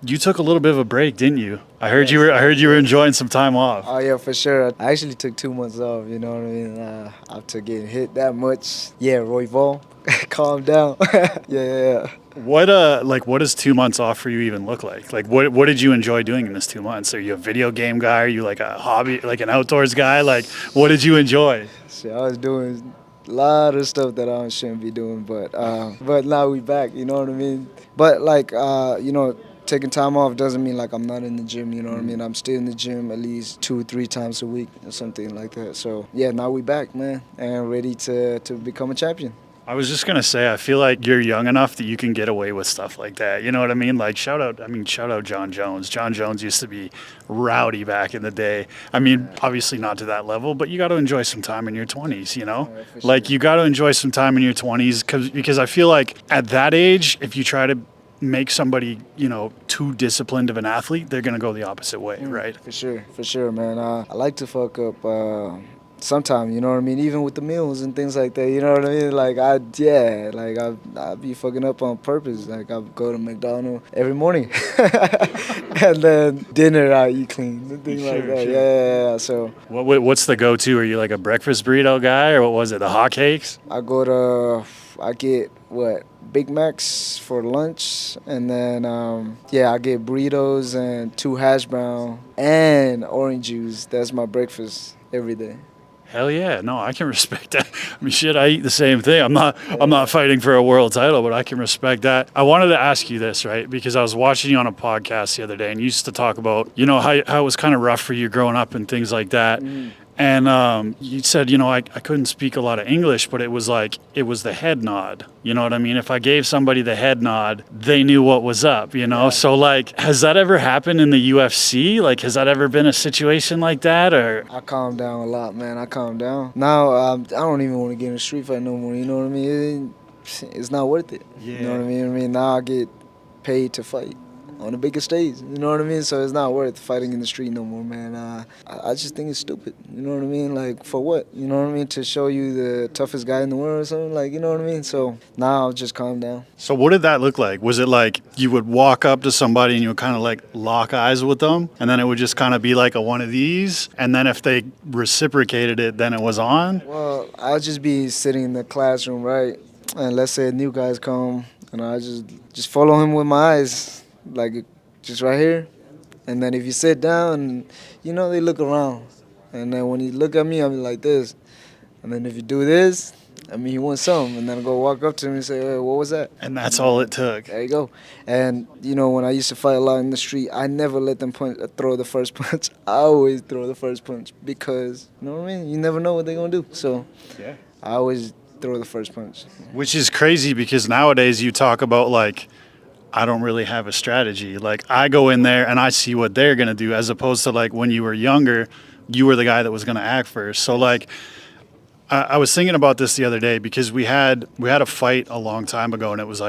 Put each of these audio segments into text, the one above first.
you took a little bit of a break, didn't you? I heard you were enjoying some time off. Oh yeah, for sure. I actually took 2 months off. You know what I mean? After getting hit that much, yeah, Roy Vol, calm down. Yeah. What does 2 months off for you even look like? Like what did you enjoy doing in this 2 months? Are you a video game guy? Are you like a hobby, like an outdoors guy? Like what did you enjoy? So I was doing a lot of stuff that I shouldn't be doing, but now we back. You know what I mean? But like taking time off doesn't mean like I'm not in the gym. You know what I mean? I'm still in the gym at least 2 3 times a week or something like that. So yeah, now we back, man, and ready to become a champion. I was just gonna say, I feel like you're young enough that you can get away with stuff like that. You know what I mean? Like shout out John Jones. John Jones used to be rowdy back in the day. I mean, obviously not to that level, but you got to enjoy some time in your 20s. You know, For sure. like you got to enjoy some time in your 20s because I feel like at that age, if you try to make somebody too disciplined of an athlete, they're gonna go the opposite way, right? For sure, man. I like to fuck up. Sometimes, you know what I mean? Even with the meals and things like that, you know what I mean? Like, I be fucking up on purpose. Like, I go to McDonald's every morning. And then dinner, I eat clean and things like that. Sure. Yeah. So What's the go-to? Are you like a breakfast burrito guy, or what was it? The hotcakes? I get, Big Macs for lunch. And then, I get burritos and 2 hash brown and orange juice. That's my breakfast every day. Hell yeah. No, I can respect that. I mean, shit, I eat the same thing. I'm not fighting for a world title, but I can respect that. I wanted to ask you this, right? Because I was watching you on a podcast the other day and you used to talk about, how it was kind of rough for you growing up and things like that. And you said, I couldn't speak a lot of English, but it was the head nod. You know what I mean? If I gave somebody the head nod, they knew what was up, Yeah. So, has that ever happened in the UFC? Like, has that ever been a situation like that? Or I calm down a lot, man. I calm down. Now, I don't even want to get in a street fight no more. You know what I mean? It's not worth it. Yeah. You know what I mean? Now I get paid to fight on the biggest stage. You know what I mean? So it's not worth fighting in the street no more, man. I just think it's stupid. You know what I mean? Like, for what? You know what I mean? To show you the toughest guy in the world or something? Like, you know what I mean? So now I'll just calm down. So what did that look like? Was it like you would walk up to somebody and you would kind of like lock eyes with them, and then it would just kind of be like a one of these, and then if they reciprocated it, then it was on? Well, I'll just be sitting in the classroom, right? And let's say a new guy's come, and I just follow him with my eyes, like just right here. And then if you sit down, they look around. And then when you look at me, I'm like this. And then if you do this, he wants something. And then I go walk up to him and say, hey, what was that? And that's all it took. There you go. And, when I used to fight a lot in the street, I never let them throw the first punch. I always throw the first punch because, you know what I mean? You never know what they're going to do. So Yeah. I always throw the first punch. Which is crazy because nowadays you talk about I don't really have a strategy. Like I go in there and I see what they're going to do as opposed to when you were younger, you were the guy that was going to act first. So I was thinking about this the other day because we had a fight a long time ago and it was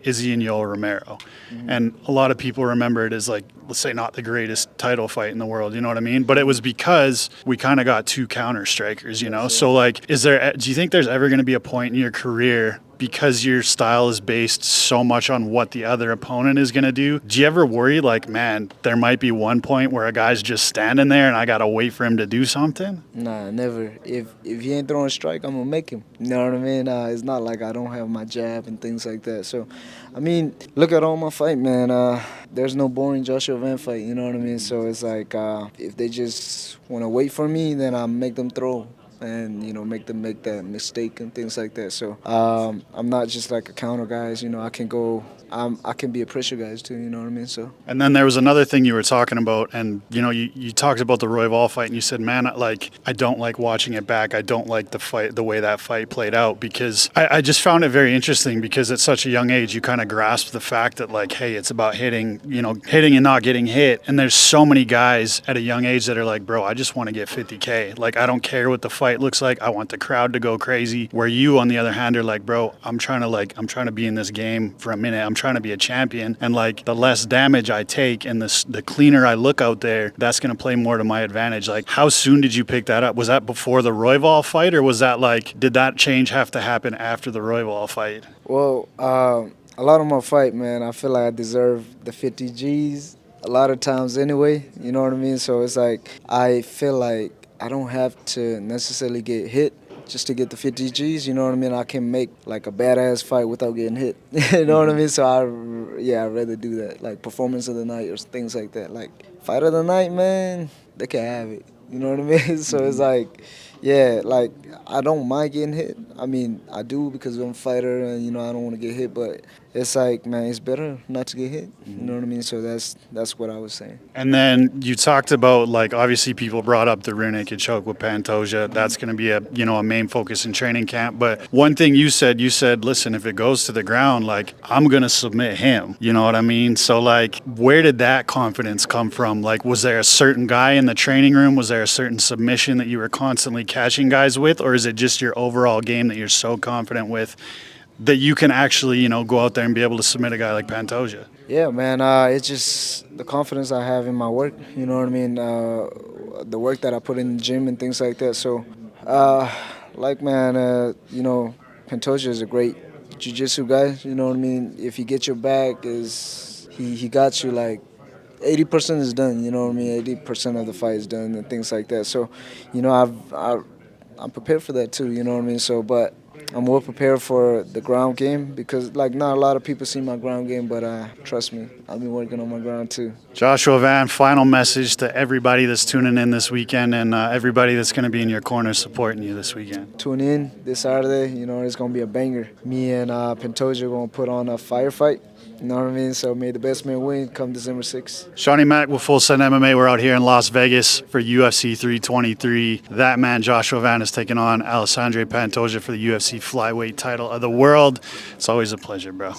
Izzy and Yoel Romero. Mm-hmm. And a lot of people remember it as let's say not the greatest title fight in the world, you know what I mean? But it was because we kind of got two counter strikers, you know? Yeah. So do you think there's ever going to be a point in your career because your style is based so much on what the other opponent is going to do? Do you ever worry man, there might be one point where a guy's just standing there and I got to wait for him to do something? Nah, never. If he ain't throwing a strike, I'm going to make him. You know what I mean? It's not like I don't have my jab and things like that. So, look at all my fight, man. There's no boring Joshua Van fight, you know what I mean? So it's if they just want to wait for me, then I'll make them throw. And make them make that mistake and things like that. So I'm not just like a counter guys. I can go. I can be a pressure guys too. You know what I mean? So. And then there was another thing you were talking about, and you talked about the Royval fight, and you said, man, I don't like watching it back. I don't like the way that fight played out because I just found it very interesting because at such a young age you kind of grasp the fact that hey, it's about hitting and not getting hit. And there's so many guys at a young age that are bro, I just want to get 50K. I don't care what the fight looks like. I want the crowd to go crazy. Where you, on the other hand, are bro, I'm trying to be in this game for a minute. I'm trying to be a champion, and the less damage I take and the cleaner I look out there, that's going to play more to my advantage. How soon did you pick that up? Was that before the Royval fight, or was that did that change have to happen after the Royval fight? Well, A lot of my fight, man, I feel like I deserve the 50 G's a lot of times anyway. You know what I mean? So it's like I feel like I don't have to necessarily get hit just to get the 50 G's. You know what I mean? I can make like a badass fight without getting hit. You know what I mean? So I'd rather do that. Like performance of the night or things like that. Like fight of the night, man, they can have it. You know what I mean? So it's like, yeah, like I don't mind getting hit. I mean, I do because I'm a fighter and I don't want to get hit. But it's like, man, it's better not to get hit. You know what I mean? So that's what I was saying. And then you talked about, like, obviously people brought up the rear naked choke with Pantoja. That's going to be a main focus in training camp. But one thing you said, listen, if it goes to the ground, like, I'm going to submit him. You know what I mean? So, like, where did that confidence come from? Like, was there a certain guy in the training room? Was there a certain submission that you were constantly catching guys with? Or is it just your overall game that you're so confident with that you can actually, go out there and be able to submit a guy like Pantoja? Yeah, man. It's just the confidence I have in my work. You know what I mean? The work that I put in the gym and things like that. So, Pantoja is a great jiu-jitsu guy. You know what I mean? If he gets your back, he got you like 80% is done. You know what I mean? 80% of the fight is done and things like that. So, I'm prepared for that too. You know what I mean? So, but I'm more prepared for the ground game because, like, not a lot of people see my ground game, but trust me, I've been working on my ground too. Joshua Van, final message to everybody that's tuning in this weekend and everybody that's going to be in your corner supporting you this weekend. Tune in this Saturday. It's going to be a banger. Me and Pantoja are going to put on a firefight. You know what I mean? So may the best man win come December 6th. Shawnee Mack with Full Send MMA. We're out here in Las Vegas for UFC 323. That man, Joshua Van, is taking on Alessandro Pantoja for the UFC flyweight title of the world. It's always a pleasure, bro.